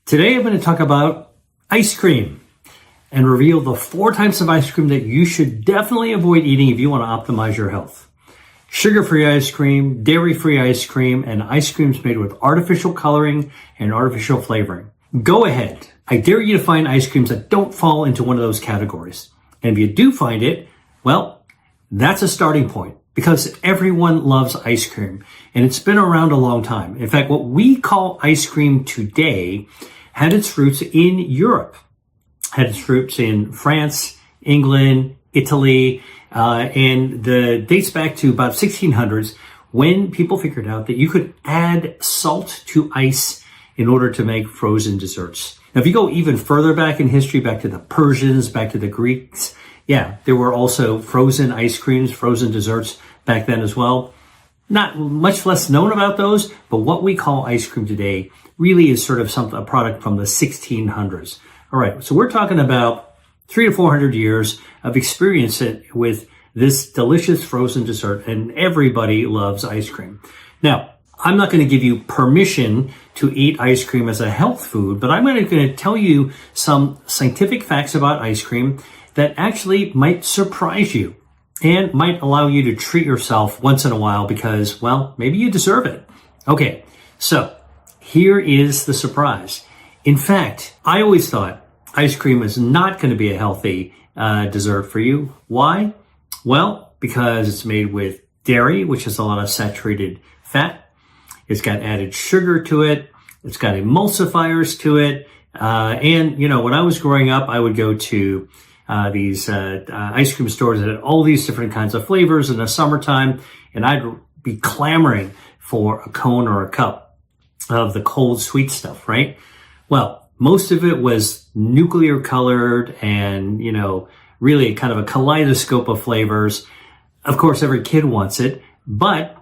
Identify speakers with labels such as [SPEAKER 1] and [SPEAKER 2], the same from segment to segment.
[SPEAKER 1] Today I'm going to talk about ice cream and reveal the 4 types of ice cream that you should definitely avoid eating if you want to optimize your health. Sugar-free ice cream, dairy-free ice cream, and ice creams made with artificial coloring and artificial flavoring. Go ahead. I dare you to find ice creams that don't fall into one of those categories. And if you do find it, well, that's a starting point because everyone loves ice cream and it's been around a long time. In fact, what we call ice cream today had its roots in Europe, had its roots in France, England, Italy, and dates back to about 1600s when people figured out that you could add salt to ice in order to make frozen desserts. Now, if you go even further back in history, back to the Persians, back to the Greeks, there were also frozen ice creams, frozen desserts back then as well. Not much less known about those, but what we call ice cream today really is sort of a product from the 1600s. All right, so we're talking about 300 to 400 years of experience with this delicious frozen dessert, and everybody loves ice cream. Now, I'm not going to give you permission to eat ice cream as a health food, but I'm going to tell you some scientific facts about ice cream that actually might surprise you and might allow you to treat yourself once in a while because, well, maybe you deserve it. Okay, so here is the surprise. In fact, I always thought ice cream is not going to be a healthy dessert for you. Why? Well, because it's made with dairy, which has a lot of saturated fat. It's got added sugar to it. It's got emulsifiers to it. And, you know, when I was growing up, I would go to these ice cream stores that had all these different kinds of flavors in the summertime, and I'd be clamoring for a cone or a cup of the cold sweet stuff, right? Well, most of it was nuclear colored and, you know, really kind of a kaleidoscope of flavors. Of course, every kid wants it, but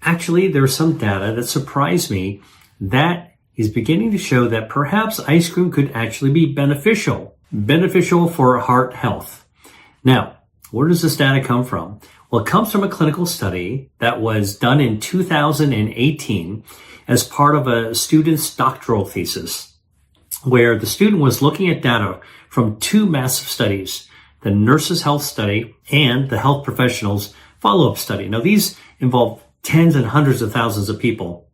[SPEAKER 1] actually there's some data that surprised me that is beginning to show that perhaps ice cream could actually be beneficial for heart health. Now, where does this data come from? Well, it comes from a clinical study that was done in 2018 as part of a student's doctoral thesis, where the student was looking at data from 2 massive studies, the Nurses' Health Study and the Health Professionals Follow-Up Study. Now, these involve tens and hundreds of thousands of people,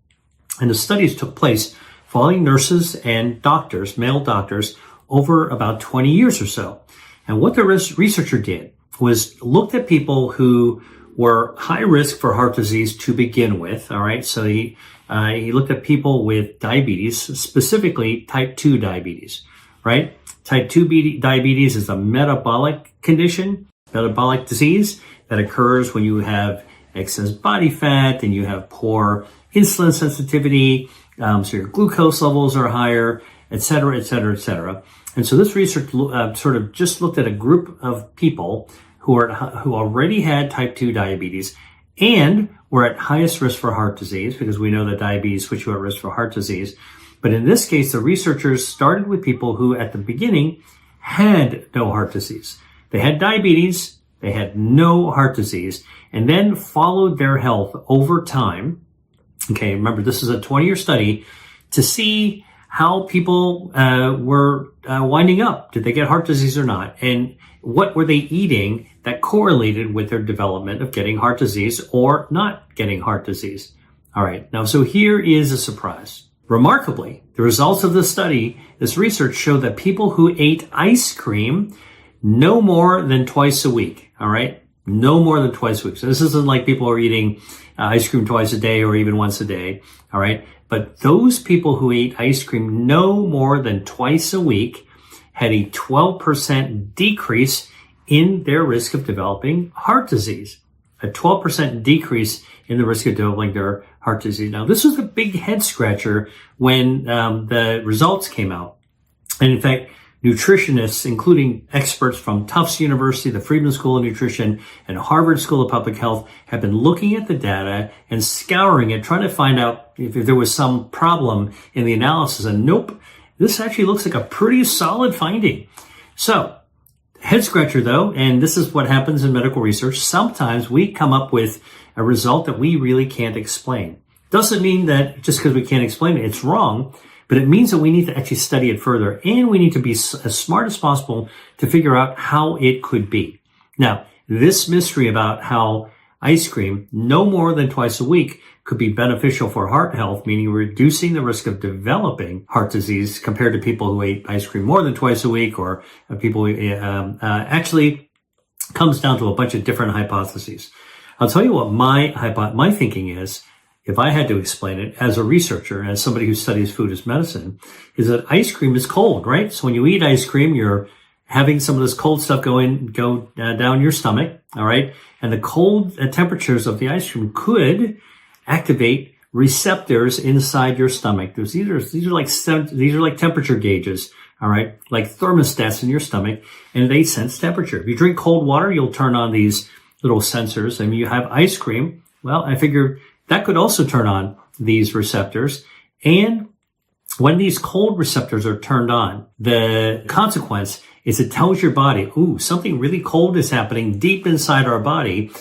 [SPEAKER 1] and the studies took place following nurses and doctors, male doctors, over about 20 years or so. And what the researcher did was looked at people who were high risk for heart disease to begin with. All right. So he looked at people with diabetes, specifically type 2 diabetes, right? Type 2 diabetes is a metabolic condition, metabolic disease that occurs when you have excess body fat and you have poor insulin sensitivity. So your glucose levels are higher, et cetera, et cetera, et cetera. And so this research sort of just looked at a group of people who already had type 2 diabetes and were at highest risk for heart disease, because we know that diabetes puts you at risk for heart disease. But in this case, the researchers started with people who at the beginning had no heart disease. They had diabetes, they had no heart disease, and then followed their health over time. Okay, remember, this is a 20-year study to see how people were winding up. Did they get heart disease or not? And what were they eating that correlated with their development of getting heart disease or not getting heart disease? All right, now, so here is a surprise. Remarkably, the results of this study, this research showed that people who ate ice cream no more than twice a week, all right? No more than twice a week. So this isn't like people are eating ice cream twice a day or even once a day, all right? But those people who ate ice cream no more than twice a week had a 12% decrease in their risk of developing heart disease. A 12% decrease in the risk of developing their heart disease. Now, this was a big head scratcher when the results came out. And in fact, nutritionists, including experts from Tufts University, the Friedman School of Nutrition, and Harvard School of Public Health, have been looking at the data and scouring it, trying to find out if there was some problem in the analysis. And nope, this actually looks like a pretty solid finding. So, head scratcher though, and this is what happens in medical research, sometimes we come up with a result that we really can't explain. Doesn't mean that just because we can't explain it, it's wrong, But it means that we need to actually study it further, and we need to be as smart as possible to figure out how it could be. Now, this mystery about how ice cream, no more than twice a week, could be beneficial for heart health, meaning reducing the risk of developing heart disease compared to people who ate ice cream more than twice a week, or people who actually comes down to a bunch of different hypotheses. I'll tell you what my thinking is, if I had to explain it as a researcher, as somebody who studies food as medicine, is that ice cream is cold, right? So when you eat ice cream, you're having some of this cold stuff go down your stomach, all right? And the cold temperatures of the ice cream could activate receptors inside your stomach. These are like temperature gauges, all right? Like thermostats in your stomach, and they sense temperature. If you drink cold water, you'll turn on these little sensors. And you have ice cream. Well, I figured that could also turn on these receptors. And when these cold receptors are turned on, the consequence is it tells your body, ooh, something really cold is happening deep inside our body.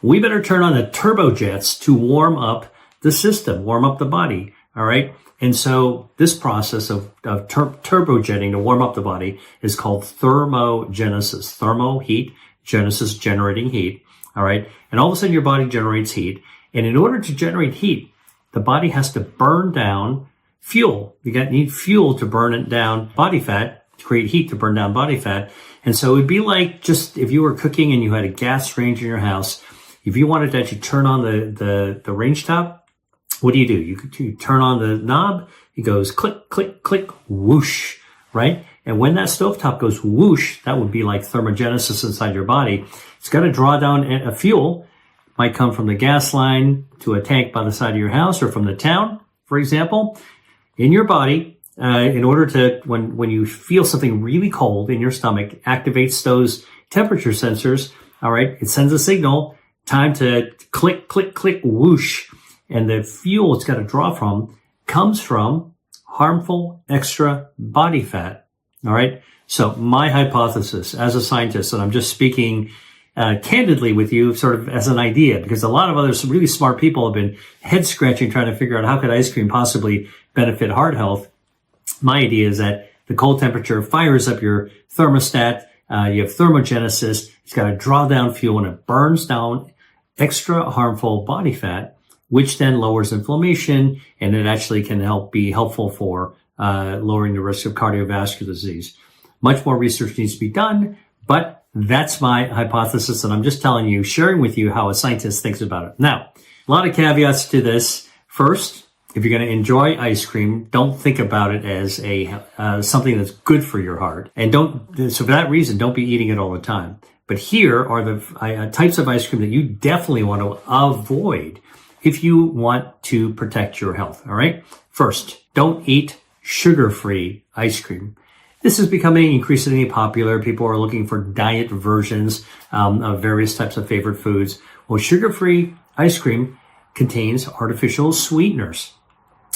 [SPEAKER 1] We better turn on the turbojets to warm up the system, warm up the body, all right? And so this process of turbojetting to warm up the body is called thermogenesis. Thermo, heat, genesis, generating heat, all right? And all of a sudden your body generates heat. And in order to generate heat, the body has to burn down fuel. Need fuel to burn it down, body fat, to create heat to burn down body fat. And so it'd be like just if you were cooking and you had a gas range in your house, if you wanted to actually turn on the range top, what do? You turn on the knob, it goes click, click, click, whoosh, right? And when that stovetop goes whoosh, that would be like thermogenesis inside your body. It's got to draw down a fuel. Might come from the gas line to a tank by the side of your house, or from the town, for example, in your body. In order to, when you feel something really cold in your stomach, activates those temperature sensors. All right, it sends a signal. Time to click, click, click, whoosh. And the fuel it's got to draw from comes from harmful extra body fat. All right. So my hypothesis as a scientist, and I'm just speaking candidly with you sort of as an idea, because a lot of other really smart people have been head scratching trying to figure out how could ice cream possibly benefit heart health. My idea is that the cold temperature fires up your thermostat. You have thermogenesis. It's got to draw down fuel, and it burns down extra harmful body fat, which then lowers inflammation, and it actually can be helpful for lowering the risk of cardiovascular disease. Much more research needs to be done, but that's my hypothesis, and I'm just sharing with you how a scientist thinks about it. Now, a lot of caveats to this. First, if you're going to enjoy ice cream, don't think about it as something that's good for your heart, and so for that reason, don't be eating it all the time. But here are the types of ice cream that you definitely want to avoid if you want to protect your health, all right? First, don't eat sugar-free ice cream. This is becoming increasingly popular. People are looking for diet versions of various types of favorite foods. Well, sugar-free ice cream contains artificial sweeteners.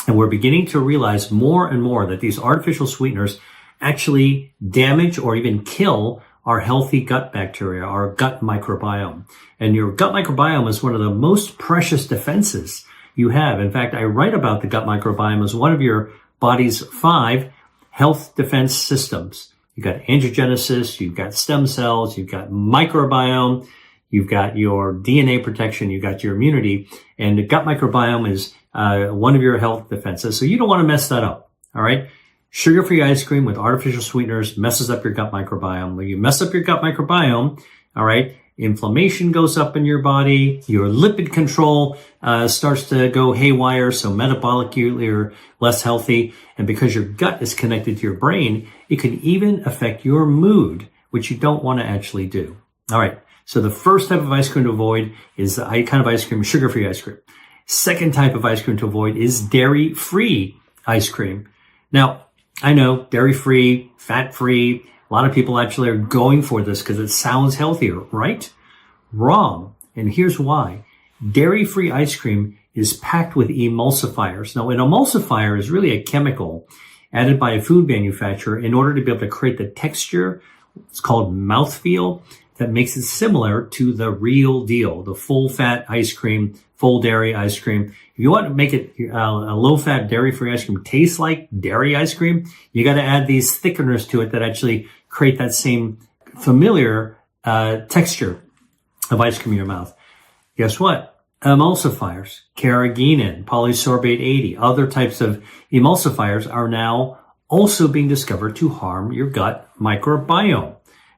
[SPEAKER 1] And we're beginning to realize more and more that these artificial sweeteners actually damage or even kill our healthy gut bacteria, our gut microbiome. And your gut microbiome is one of the most precious defenses you have. In fact, I write about the gut microbiome as one of your body's 5 health defense systems. You've got angiogenesis, you've got stem cells, you've got microbiome, you've got your DNA protection, you've got your immunity, and the gut microbiome is one of your health defenses. So you don't want to mess that up, all right? Sugar-free ice cream with artificial sweeteners messes up your gut microbiome. When you mess up your gut microbiome, all right, inflammation goes up in your body, your lipid control starts to go haywire, so metabolically you're less healthy. And because your gut is connected to your brain, it can even affect your mood, which you don't want to actually do. All right, so the first type of ice cream to avoid is the kind of ice cream, sugar-free ice cream. Second type of ice cream to avoid is dairy-free ice cream. Now, I know dairy-free, fat-free, a lot of people actually are going for this because it sounds healthier, right? Wrong. And here's why. Dairy-free ice cream is packed with emulsifiers. Now, an emulsifier is really a chemical added by a food manufacturer in order to be able to create the texture, it's called mouthfeel, that makes it similar to the real deal, the full-fat ice cream, full dairy ice cream. If you want to make it a low-fat, dairy-free ice cream taste like dairy ice cream, you got to add these thickeners to it that actually create that same familiar texture of ice cream in your mouth. Guess what? Emulsifiers, carrageenan, polysorbate 80, other types of emulsifiers are now also being discovered to harm your gut microbiome.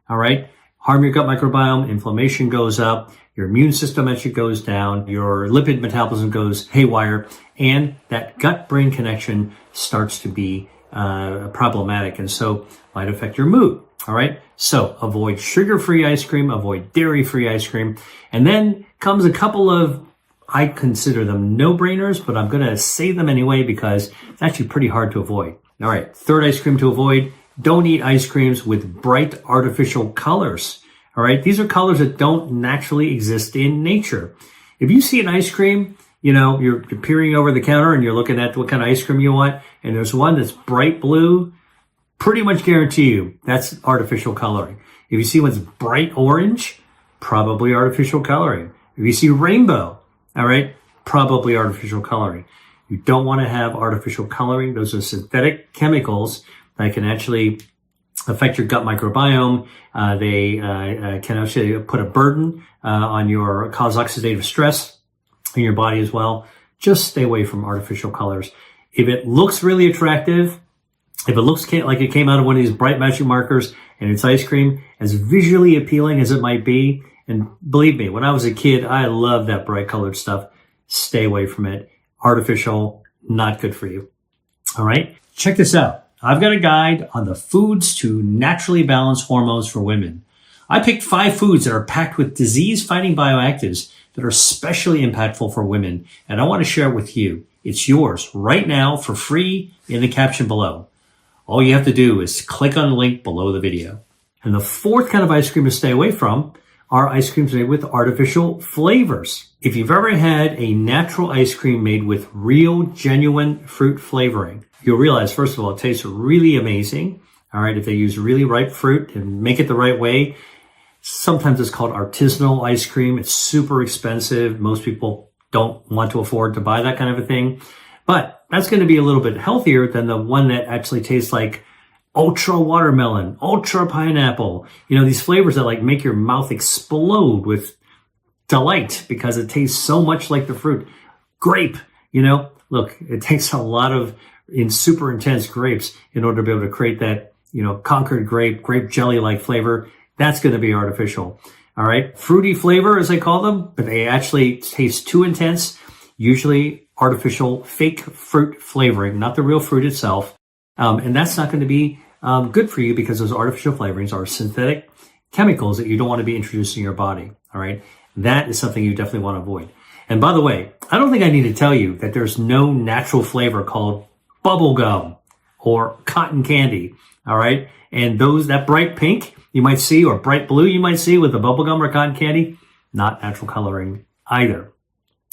[SPEAKER 1] All right? Harm your gut microbiome, inflammation goes up, your immune system actually goes down, your lipid metabolism goes haywire, and that gut-brain connection starts to be problematic, and so might affect your mood. All right? So avoid sugar-free ice cream, avoid dairy-free ice cream, and then comes a couple of, I consider them no-brainers, but I'm going to say them anyway because it's actually pretty hard to avoid. All right, third ice cream to avoid. Don't eat ice creams with bright artificial colors. All right, these are colors that don't naturally exist in nature. If you see an ice cream, you know, you're peering over the counter and you're looking at what kind of ice cream you want, and there's one that's bright blue, pretty much guarantee you that's artificial coloring. If you see one's bright orange, probably artificial coloring. If you see rainbow, all right, probably artificial coloring. You don't want to have artificial coloring. Those are synthetic chemicals that can actually affect your gut microbiome. They can actually put a burden on your, cause oxidative stress in your body as well. Just stay away from artificial colors. If it looks really attractive, if it looks like it came out of one of these bright magic markers and it's ice cream, as visually appealing as it might be, and believe me, when I was a kid, I loved that bright colored stuff. Stay away from it. Artificial, not good for you. All right, check this out. I've got a guide on the foods to naturally balance hormones for women. I picked 5 foods that are packed with disease-fighting bioactives that are especially impactful for women, and I want to share it with you. It's yours right now for free in the caption below. All you have to do is click on the link below the video. And the fourth kind of ice cream to stay away from are ice creams made with artificial flavors. If you've ever had a natural ice cream made with real, genuine fruit flavoring, you'll realize, first of all, it tastes really amazing. All right, if they use really ripe fruit and make it the right way. Sometimes it's called artisanal ice cream. It's super expensive. Most people don't want to afford to buy that kind of a thing. But that's going to be a little bit healthier than the one that actually tastes like ultra watermelon, ultra pineapple. You know, these flavors that like make your mouth explode with delight because it tastes so much like the fruit. Grape, you know, look, it takes a lot of super intense grapes in order to be able to create that, you know, Concord grape jelly-like flavor. That's going to be artificial. All right. Fruity flavor, as I call them, but they actually taste too intense. Usually artificial fake fruit flavoring, not the real fruit itself. And that's not going to be good for you because those artificial flavorings are synthetic chemicals that you don't want to be introducing in your body. All right. That is something you definitely want to avoid. And by the way, I don't think I need to tell you that there's no natural flavor called bubble gum or cotton candy. All right. And that bright pink you might see or bright blue you might see with the bubble gum or cotton candy, not natural coloring either.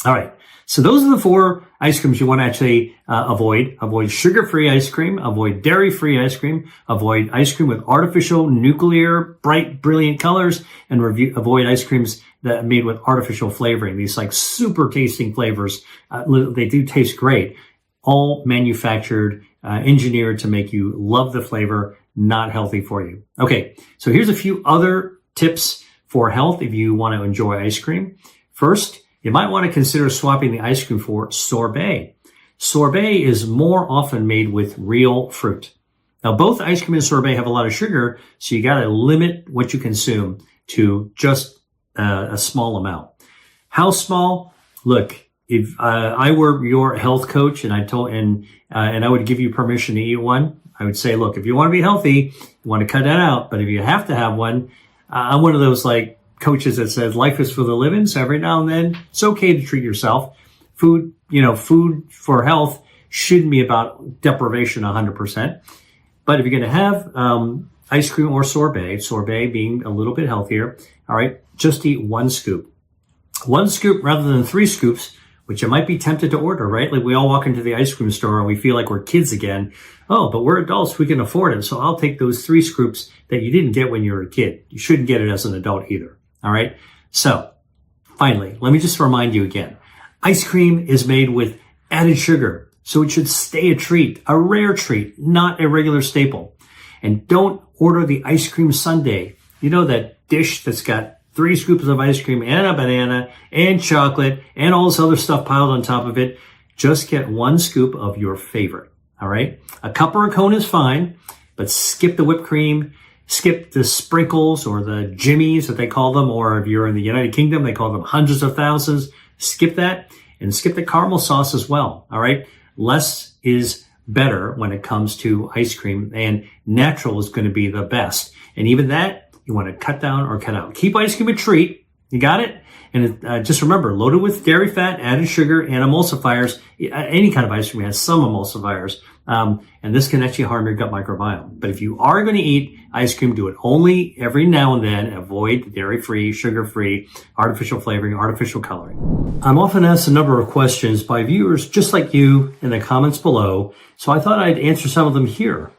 [SPEAKER 1] All right. So those are the 4 ice creams you want to actually avoid. Avoid sugar-free ice cream, avoid dairy-free ice cream, avoid ice cream with artificial, nuclear, bright, brilliant colors, and avoid ice creams that are made with artificial flavoring. These like super tasting flavors, they do taste great. All manufactured, engineered to make you love the flavor, not healthy for you. Okay, so here's a few other tips for health if you want to enjoy ice cream. First, you might want to consider swapping the ice cream for sorbet. Sorbet is more often made with real fruit. Now, both ice cream and sorbet have a lot of sugar, so you got to limit what you consume to just a small amount. How small? Look, if I were your health coach and I would give you permission to eat one, I would say, look, if you want to be healthy, you want to cut that out. But if you have to have one, I'm one of those like coaches that says life is for the living. So every now and then it's okay to treat yourself. Food for health shouldn't be about deprivation 100%. But if you're going to have ice cream or sorbet being a little bit healthier, all right, just eat 1 scoop. 1 scoop rather than 3 scoops, which you might be tempted to order, right? Like we all walk into the ice cream store and we feel like we're kids again. Oh, but we're adults, we can afford it. So I'll take those 3 scoops that you didn't get when you were a kid. You shouldn't get it as an adult either. All right. So finally, let me just remind you again. Ice cream is made with added sugar, so it should stay a treat, a rare treat, not a regular staple. And don't order the ice cream sundae. You know, that dish that's got 3 scoops of ice cream and a banana and chocolate and all this other stuff piled on top of it. Just get 1 scoop of your favorite. All right. A cup or a cone is fine, but skip the whipped cream, skip the sprinkles or the jimmies that they call them, or if you're in the United Kingdom, they call them hundreds of thousands. Skip that and skip the caramel sauce as well. All right. Less is better when it comes to ice cream, and natural is going to be the best. And even that, you want to cut down or cut out. Keep ice cream a treat. You got it? And just remember, loaded with dairy fat, added sugar, and emulsifiers. Any kind of ice cream has some emulsifiers. And this can actually harm your gut microbiome. But if you are going to eat ice cream, do it only every now and then. Avoid dairy-free, sugar-free, artificial flavoring, artificial coloring. I'm often asked a number of questions by viewers just like you in the comments below. So I thought I'd answer some of them here.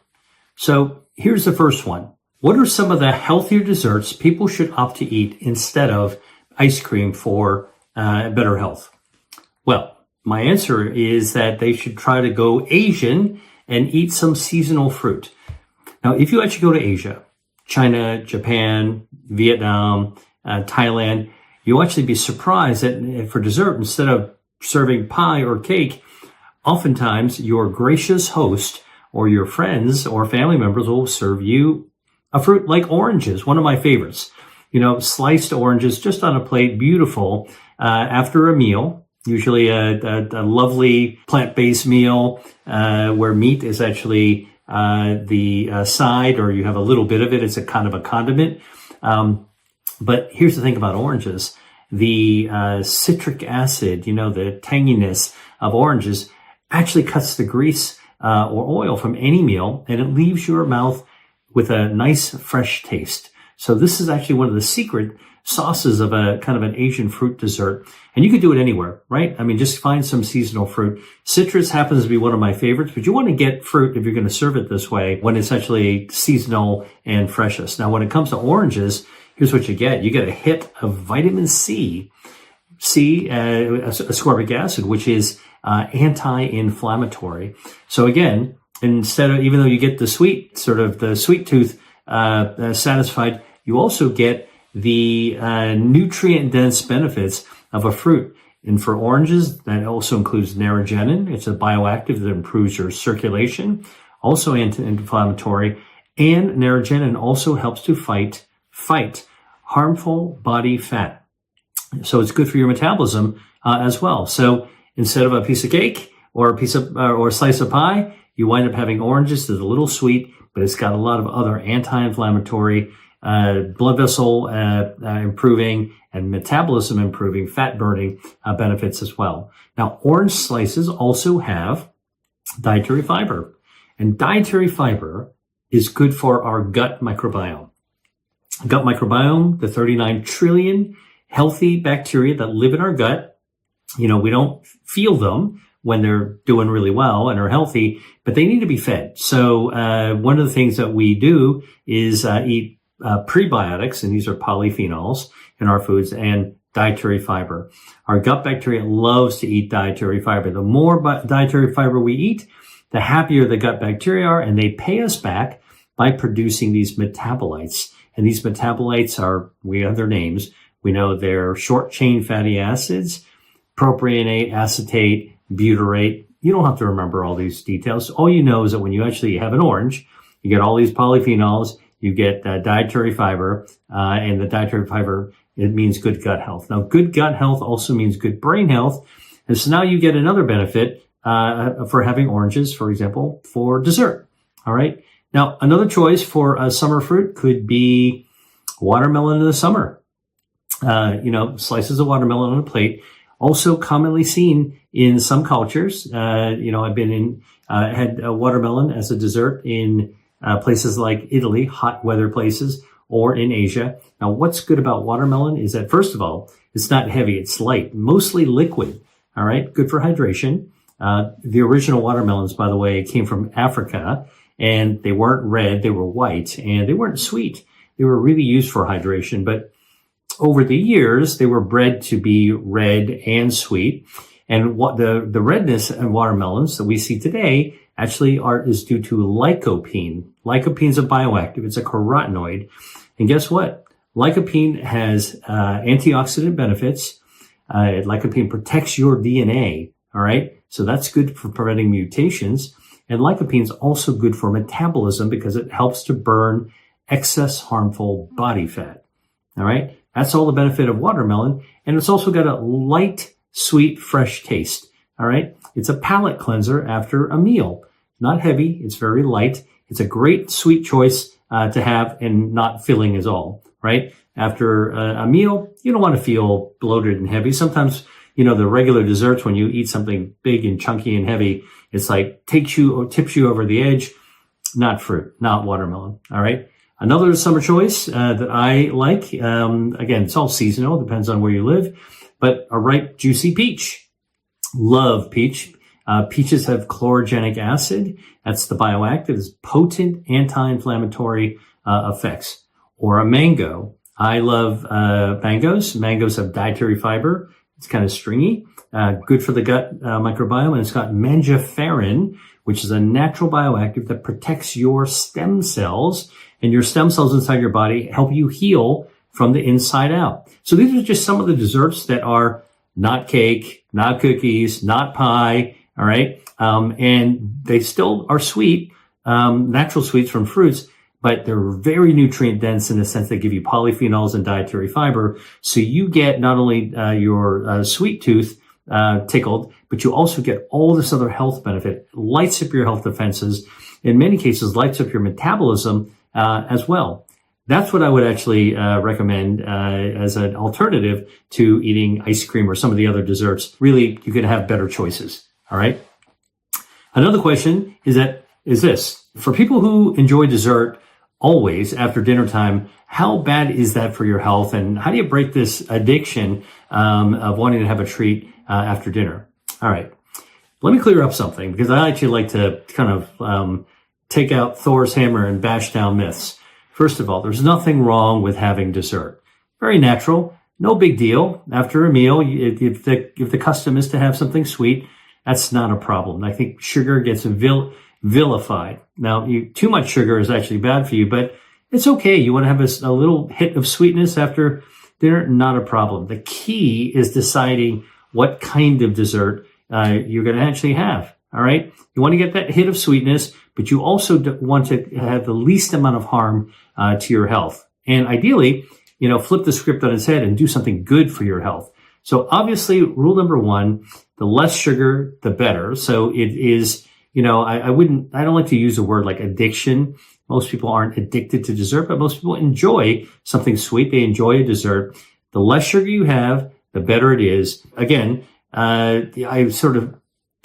[SPEAKER 1] So here's the first one. What are some of the healthier desserts people should opt to eat instead of ice cream for better health? Well, my answer is that they should try to go Asian and eat some seasonal fruit. Now, if you actually go to Asia, China, Japan, Vietnam, Thailand, you'll actually be surprised that for dessert, instead of serving pie or cake, oftentimes your gracious host or your friends or family members will serve you a fruit like oranges, one of my favorites. You know, sliced oranges just on a plate, beautiful, after a meal, usually a lovely plant-based meal where meat is actually the side, or you have a little bit of it. It's a kind of a condiment. But here's the thing about oranges. The citric acid, you know, the tanginess of oranges actually cuts the grease or oil from any meal, and it leaves your mouth with a nice, fresh taste. So this is actually one of the secret sauces of a kind of an Asian fruit dessert. And you could do it anywhere, right? I mean, just find some seasonal fruit. Citrus happens to be one of my favorites, but you want to get fruit if you're going to serve it this way when it's actually seasonal and freshest. Now, when it comes to oranges, here's what you get. You get a hit of vitamin C, ascorbic acid, which is anti-inflammatory. So again, instead of, even though you get the sweet, sort of the sweet tooth satisfied, you also get the nutrient-dense benefits of a fruit. And for oranges, that also includes narogenin. It's a bioactive that improves your circulation, also anti-inflammatory. And narogenin also helps to fight harmful body fat. So it's good for your metabolism as well. So instead of a piece of cake or a piece of or a slice of pie, you wind up having oranges that are a little sweet, but it's got a lot of other anti-inflammatory, blood vessel improving, and metabolism improving, fat burning benefits as well. Now, orange slices also have dietary fiber, and dietary fiber is good for our gut microbiome. Gut microbiome, the 39 trillion healthy bacteria that live in our gut. You know, we don't feel them when they're doing really well and are healthy, but they need to be fed. So one of the things that we do is eat prebiotics, and these are polyphenols in our foods, and dietary fiber. Our gut bacteria loves to eat dietary fiber. The more dietary fiber we eat, the happier the gut bacteria are, and they pay us back by producing these metabolites. And these metabolites are, we have their names. We know they're short-chain fatty acids, propionate, acetate, butyrate. You don't have to remember all these details. All you know is that when you actually have an orange, you get all these polyphenols, you get dietary fiber, and the dietary fiber, it means good gut health. Now, good gut health also means good brain health. And so now you get another benefit for having oranges, for example, for dessert. All right. Now, another choice for a summer fruit could be watermelon in the summer. Slices of watermelon on a plate. Also commonly seen in some cultures. I've been had a watermelon as a dessert in places like Italy, hot weather places, or in Asia. Now, what's good about watermelon is that, first of all, it's not heavy, it's light, mostly liquid. All right, good for hydration. The original watermelons, by the way, came from Africa, and they weren't red, they were white, and they weren't sweet. They were really used for hydration, but over the years, they were bred to be red and sweet. And what the redness in watermelons that we see today actually is due to lycopene. Lycopene is a bioactive. It's a carotenoid. And guess what? Lycopene has antioxidant benefits. Lycopene protects your DNA. All right. So that's good for preventing mutations. And lycopene is also good for metabolism because it helps to burn excess harmful body fat. All right. That's all the benefit of watermelon. And it's also got a light, sweet, fresh taste. All right. It's a palate cleanser after a meal. Not heavy. It's very light. It's a great sweet choice to have and not filling at all. Right. After a meal, you don't want to feel bloated and heavy. Sometimes, the regular desserts, when you eat something big and chunky and heavy, it's like tips you over the edge. Not fruit, not watermelon. All right. Another summer choice that I like, again, it's all seasonal, depends on where you live, but a ripe, juicy peach. Love peach. Peaches have chlorogenic acid. That's the bioactive. It's potent anti-inflammatory effects. Or a mango. I love mangoes. Mangoes have dietary fiber. It's kind of stringy, good for the gut microbiome, and it's got mangiferin, which is a natural bioactive that protects your stem cells, and your stem cells inside your body help you heal from the inside out. So these are just some of the desserts that are not cake, not cookies, not pie, all right? And they still are sweet, natural sweets from fruits, but they're very nutrient dense in the sense they give you polyphenols and dietary fiber. So you get not only your sweet tooth tickled, but you also get all this other health benefit, lights up your health defenses, in many cases lights up your metabolism as well. That's what I would actually recommend as an alternative to eating ice cream or some of the other desserts. Really, you can have better choices. All right. Another question is this. For people who enjoy dessert always after dinner time, how bad is that for your health? And how do you break this addiction of wanting to have a treat after dinner? All right. Let me clear up something because I actually like to kind of take out Thor's hammer and bash down myths. First of all, there's nothing wrong with having dessert. Very natural. No big deal. After a meal, if the custom is to have something sweet, that's not a problem. I think sugar gets vilified. Now, too much sugar is actually bad for you, but it's okay. You want to have a little hit of sweetness after dinner, not a problem. The key is deciding what kind of dessert you're going to actually have. All right. You want to get that hit of sweetness, but you also want to have the least amount of harm to your health. And ideally, flip the script on its head and do something good for your health. So obviously, rule number one, the less sugar, the better. So it is, I don't like to use the word like addiction. Most people aren't addicted to dessert, but most people enjoy something sweet. They enjoy a dessert. The less sugar you have, the better it is. Again, I sort of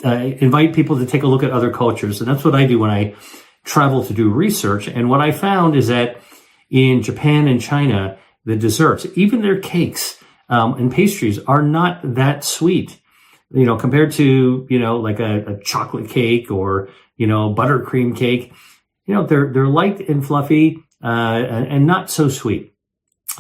[SPEAKER 1] invite people to take a look at other cultures. And that's what I do when I travel to do research. And what I found is that in Japan and China, the desserts, even their cakes and pastries are not that sweet, compared to, like a chocolate cake or, buttercream cake. They're light and fluffy and not so sweet.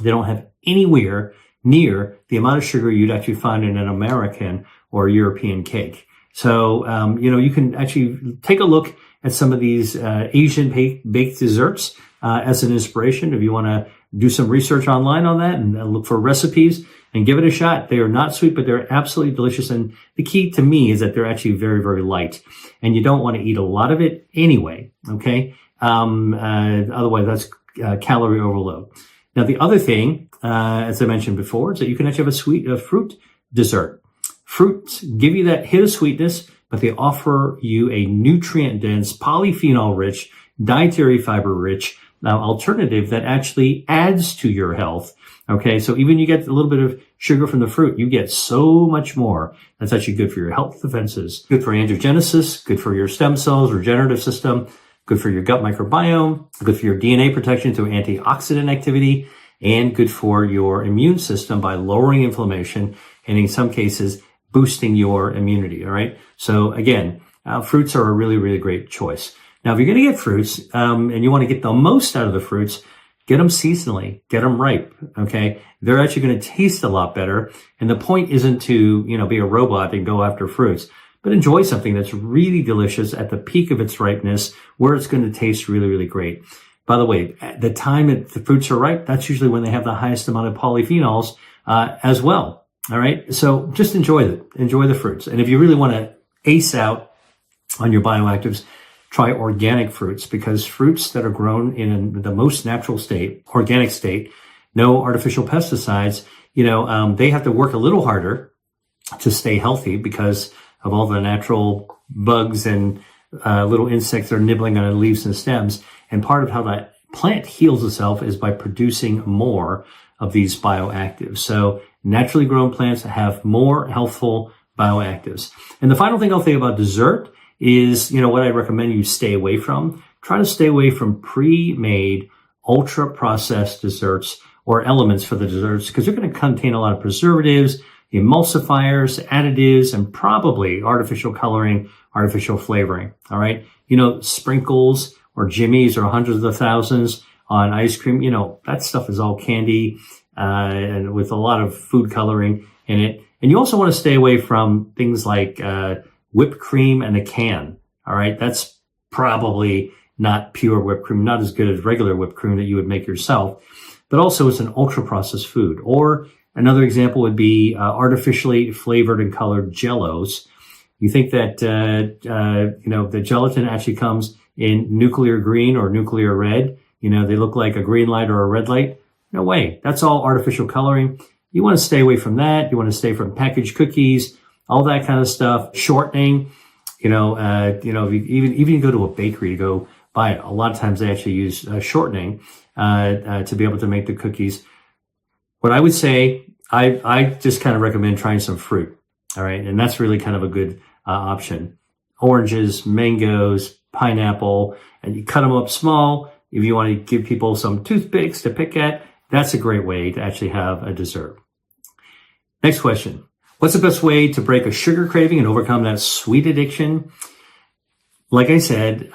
[SPEAKER 1] They don't have anywhere near the amount of sugar you'd actually find in an American or European cake. So, you can actually take a look at some of these Asian baked desserts as an inspiration if you want to do some research online on that and look for recipes and give it a shot. They are not sweet, but they're absolutely delicious. And the key to me is that they're actually very, very light. And you don't want to eat a lot of it anyway, okay? Otherwise, that's calorie overload. Now, the other thing, as I mentioned before, is that you can actually have a fruit dessert. Fruits give you that hit of sweetness, but they offer you a nutrient-dense, polyphenol-rich, dietary fiber-rich alternative that actually adds to your health. Okay, so even you get a little bit of sugar from the fruit, you get so much more. That's actually good for your health defenses, good for angiogenesis, good for your stem cells, regenerative system, good for your gut microbiome, good for your DNA protection through antioxidant activity, and good for your immune system by lowering inflammation and in some cases boosting your immunity. All right. So again, fruits are a really, really great choice. Now, if you're going to get fruits and you want to get the most out of the fruits, Get them seasonally, get them ripe. Okay. They're actually going to taste a lot better. And the point isn't to, be a robot and go after fruits, but enjoy something that's really delicious at the peak of its ripeness where it's going to taste really, really great. By the way, at the time that the fruits are ripe, that's usually when they have the highest amount of polyphenols, as well. All right. So just enjoy the fruits. And if you really want to ace out on your bioactives, try organic fruits, because fruits that are grown in the most natural state, organic state, no artificial pesticides, they have to work a little harder to stay healthy because of all the natural bugs and little insects that are nibbling on the leaves and stems. And part of how that plant heals itself is by producing more of these bioactives. So naturally grown plants have more healthful bioactives. And the final thing I'll say about dessert is, what I recommend you stay away from. Try to stay away from pre-made, ultra-processed desserts or elements for the desserts, because they're going to contain a lot of preservatives, emulsifiers, additives, and probably artificial coloring, artificial flavoring. All right. Sprinkles or jimmies or hundreds of thousands on ice cream, that stuff is all candy, and with a lot of food coloring in it. And you also want to stay away from things like, whipped cream in a can. All right. That's probably not pure whipped cream, not as good as regular whipped cream that you would make yourself, but also it's an ultra processed food. Or another example would be artificially flavored and colored jellos. You think that, the gelatin actually comes in nuclear green or nuclear red. They look like a green light or a red light. No way. That's all artificial coloring. You want to stay away from that. You want to stay from packaged cookies, all that kind of stuff. Shortening, if you go to a bakery to go buy it, a lot of times they actually use shortening to be able to make the cookies. What I would say, I just kind of recommend trying some fruit. All right. And that's really kind of a good option. Oranges, mangoes, pineapple, and you cut them up small. If you want to give people some toothpicks to pick at, that's a great way to actually have a dessert. Next question. What's the best way to break a sugar craving and overcome that sweet addiction? Like I said,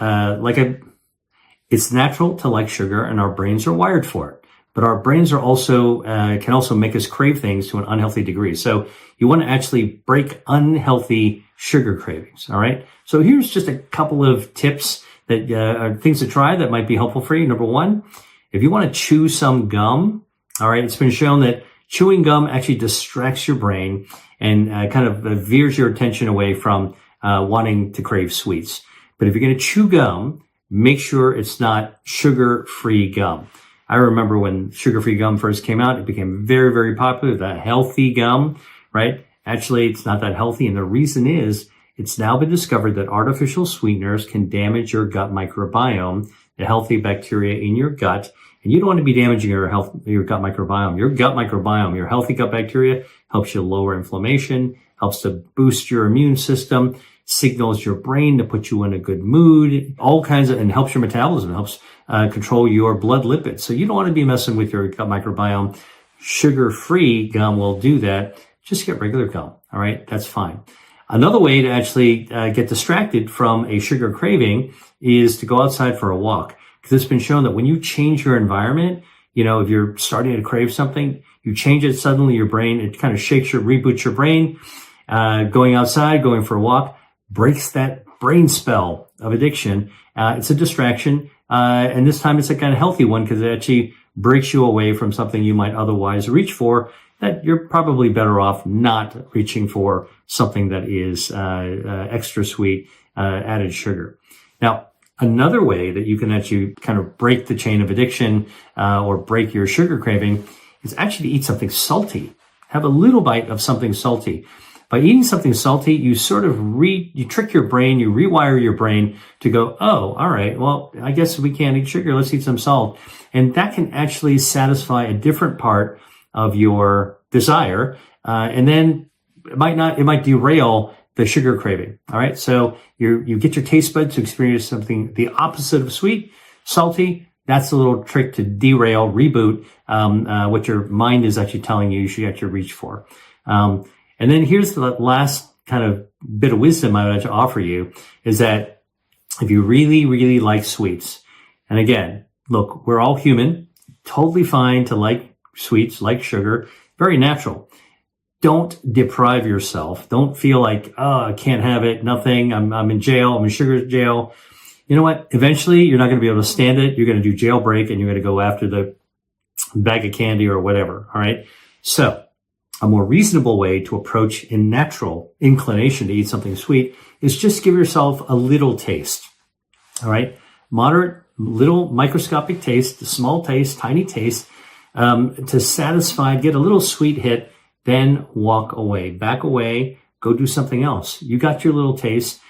[SPEAKER 1] it's natural to like sugar, and our brains are wired for it. But our brains are also can also make us crave things to an unhealthy degree. So you want to actually break unhealthy sugar cravings. All right. So here's just a couple of tips that are things to try that might be helpful for you. Number one, if you want to chew some gum, all right, it's been shown that chewing gum actually distracts your brain and kind of veers your attention away from wanting to crave sweets. But if you're going to chew gum, make sure it's not sugar-free gum. I remember when sugar-free gum first came out, it became very, very popular, that healthy gum, right? Actually, it's not that healthy. And the reason is it's now been discovered that artificial sweeteners can damage your gut microbiome, the healthy bacteria in your gut. And you don't want to be damaging your gut microbiome. Your gut microbiome, your healthy gut bacteria helps you lower inflammation, helps to boost your immune system, signals your brain to put you in a good mood, all kinds of, and helps your metabolism, helps control your blood lipids. So you don't want to be messing with your gut microbiome. Sugar-free gum will do that. Just get regular gum. All right. That's fine. Another way to actually get distracted from a sugar craving is to go outside for a walk. Because it's been shown that when you change your environment, if you're starting to crave something, you change it, suddenly your brain, it kind of reboots your brain. Going outside, going for a walk, breaks that brain spell of addiction. It's a distraction. And this time it's a kind of healthy one because it actually breaks you away from something you might otherwise reach for, that you're probably better off not reaching for something that is extra sweet, added sugar. Now, another way that you can actually kind of break the chain of addiction or break your sugar craving is actually to eat something salty. Have a little bite of something salty. By eating something salty, you sort of you trick your brain, you rewire your brain to go, oh, all right, well, I guess we can't eat sugar. Let's eat some salt. And that can actually satisfy a different part of your desire. And then it might derail the sugar craving. All right. So you get your taste buds to experience something the opposite of sweet, salty. That's a little trick to derail, reboot, what your mind is actually telling you should actually reach for. And then here's the last kind of bit of wisdom I would like to offer you is that if you really, really like sweets, and again, look, we're all human, totally fine to like sweets, like sugar, very natural. Don't deprive yourself. Don't feel like, oh, I can't have it, nothing, I'm in jail, I'm in sugar jail. You know what? Eventually, you're not going to be able to stand it. You're going to do jailbreak and you're going to go after the bag of candy or whatever. All right. So a more reasonable way to approach a natural inclination to eat something sweet is just give yourself a little taste. All right. Moderate, little microscopic taste, small taste, tiny taste, to satisfy, get a little sweet hit, then walk away, back away, go do something else. You got your little taste.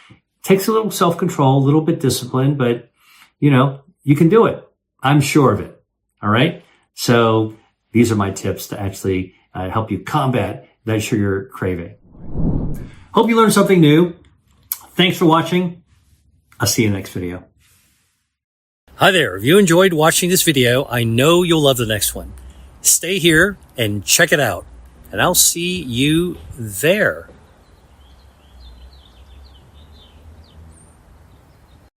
[SPEAKER 1] Takes a little self-control, a little bit discipline, but you can do it. I'm sure of it. All right. So these are my tips to actually help you combat that sugar craving. Hope you learned something new. Thanks for watching. I'll see you in the next video. Hi there. If you enjoyed watching this video, I know you'll love the next one. Stay here and check it out. And I'll see you there.